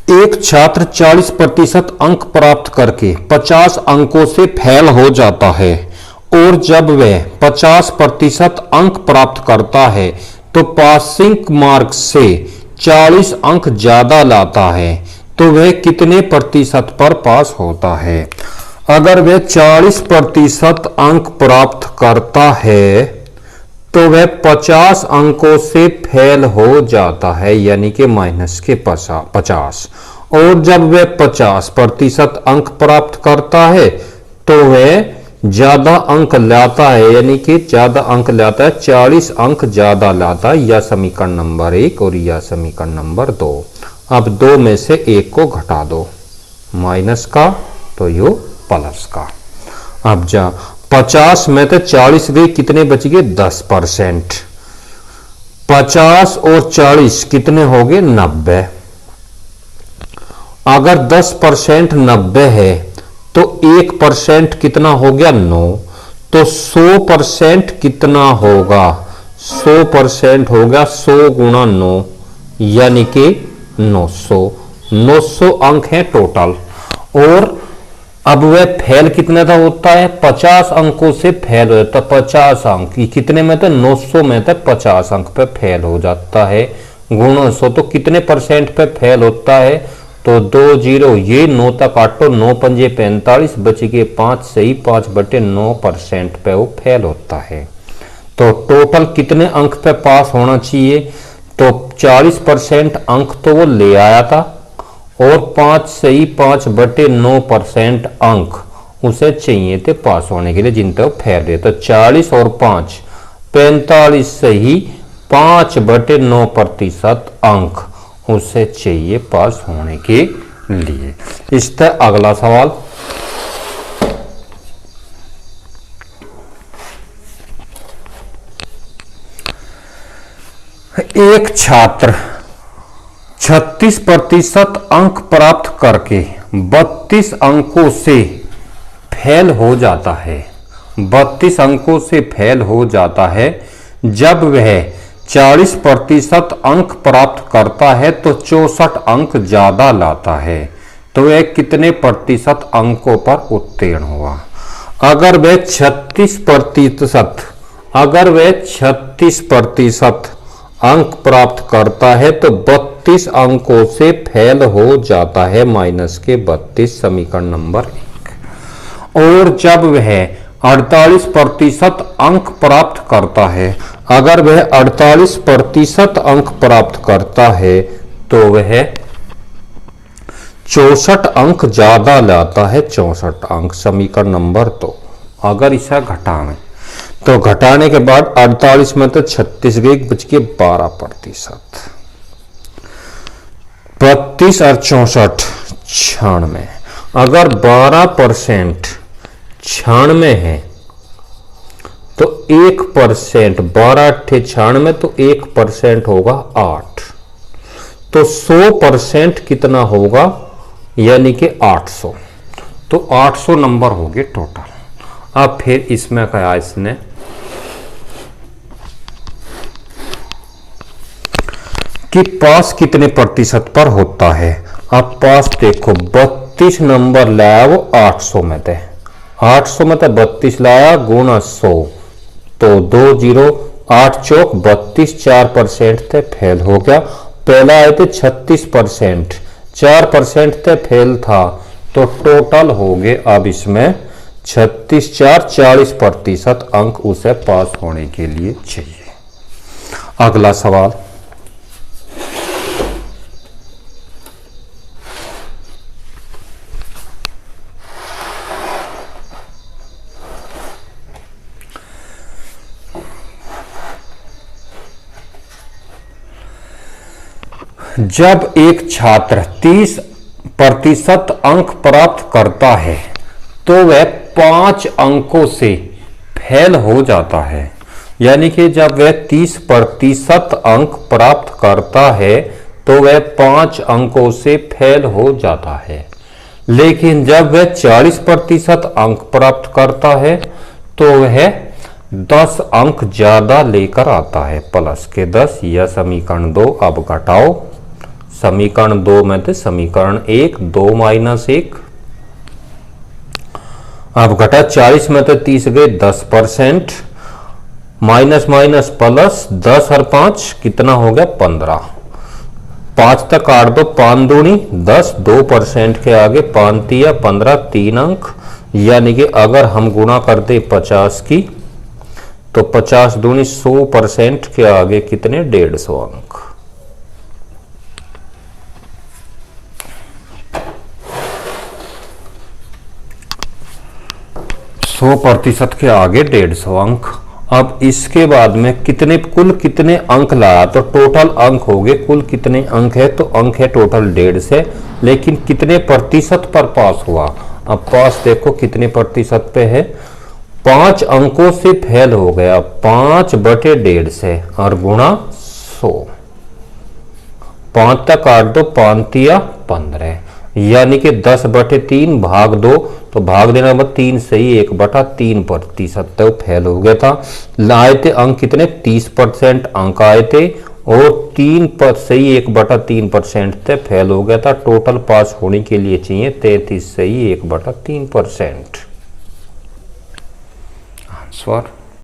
एक छात्र 40% अंक प्राप्त करके 50 अंकों से फेल हो जाता है और जब वह 50% अंक प्राप्त करता है तो पासिंग मार्क्स से 40 अंक ज्यादा लाता है तो वह कितने प्रतिशत पर पास होता है। अगर वह 40% अंक प्राप्त करता है तो वह 50 अंकों से फेल हो जाता है, यानी कि माइनस के 50। और जब वह 50% अंक प्राप्त करता है तो वह ज्यादा अंक लाता है, यानी कि ज्यादा अंक लाता है, 40 अंक ज्यादा लाता है। यह समीकरण नंबर 1 और यह समीकरण नंबर 2। अब 2 में से 1 को घटा दो, माइनस का तो यो प्लस का। अब जा 50 में तो 40 गई, कितने बच गए 10%। 50 और 40 कितने हो गए 90। अगर 10% 90 है तो 1% कितना हो गया 9। तो 100% कितना होगा 100% हो गया 100 गुणा 9, यानी कि 900 अंक है टोटल। और अब वह फेल कितने का होता है 50 अंकों से फेल हो जाता है। 50 अंक कितने में तो 900 में तो 50 अंक पे फेल हो जाता है। गुणा 100 तो कितने परसेंट पे फेल होता है तो 2 0, ये 9 तक काटो, 9 पंजे 45, बच गए 5 सही 5/9% पे वो फेल होता है। तो टोटल कितने अंक पे पास होना चाहिए तो 40% अंक तो वो ले आया था और 5 सही 5/9% अंक उसे चाहिए थे पास होने के लिए, जिन तक फेल रहे। तो 40 और 5 45 सही 5/9% अंक उसे चाहिए पास होने के लिए। इस तरह अगला सवाल, एक छात्र 36% अंक प्राप्त करके 32 अंकों से फेल हो जाता है। 32 अंकों से फेल हो जाता है। जब वह 40% अंक प्राप्त करता है तो 64 अंक ज्यादा लाता है तो वह कितने प्रतिशत अंकों पर उत्तीर्ण हुआ। अगर वह 36% अंक प्राप्त करता है तो 32 अंकों से फेल हो जाता है, माइनस के 32, समीकरण नंबर 1। और जब वह 48% अंक प्राप्त करता है, अगर वह 48% अंक प्राप्त करता है तो वह 64 अंक ज्यादा लाता है, 64 अंक, समीकरण नंबर 2। अगर इसे घटाएं तो घटाने के बाद 48 में तो 36 गई, बच के 12%। 32 और 64 96। अगर 12% 96 है तो 1%, 12 8 96 तो 1% होगा 8। तो 100% कितना होगा, यानी कि 800। तो 800 नंबर हो गए टोटल। अब फिर इसमें कहा इसने कि पास कितने प्रतिशत पर होता है। अब पास देखो 32 नंबर लाया वो 800 में थे, 800 में तो 32 लाया गुणा 100 तो 2 0, 8 चौक 32, 4% थे फेल हो गया। पहला आए थे 36%, 4% थे फेल था तो टोटल हो गए अब इसमें 36 4 40% अंक उसे पास होने के लिए चाहिए। अगला सवाल, जब एक छात्र 30% अंक प्राप्त करता है तो वह 5 अंकों से फेल हो जाता है। यानी कि जब वह 30% अंक प्राप्त करता है तो वह 5 अंकों से फेल हो जाता है। लेकिन जब वह 40% अंक प्राप्त करता है तो वह 10 अंक ज्यादा लेकर आता है, प्लस के 10। यह समीकरण 2। अब घटाओ, समीकरण 2 में थे समीकरण 1, 2 माइनस 1। अब घटा 40 में तो 30 गए 10%, माइनस माइनस प्लस 10 और 5 कितना हो गया 15। 5 तक काट दो, 5 दूनी 10, 2% के आगे 5 तिया 15, 3 अंक। यानी कि अगर हम गुणा करते 50 की तो 50 दूनी 100% के आगे कितने 150 अंक। सौ प्रतिशत के आगे 150 अंक। अब इसके बाद में कुल कितने अंक लाया, तो टोटल अंक हो गए, कुल कितने अंक है तो अंक है टोटल 150, लेकिन कितने प्रतिशत पर पास हुआ। अब पास देखो कितने प्रतिशत पे है, 5 अंकों से फेल हो गया, 5/150 और गुणा 100। 5 तक काट दो, 5 तिया 15, यानी कि 10/3 भाग 2, तो भाग देना मतलब 3 सही 1/3% तो फेल हो गया था। लाए थे अंक कितने 30% अंक आए थे और 3 सही 1/3% से फेल हो गया था। टोटल पास होने के लिए चाहिए 33 सही 1/3%। आंसर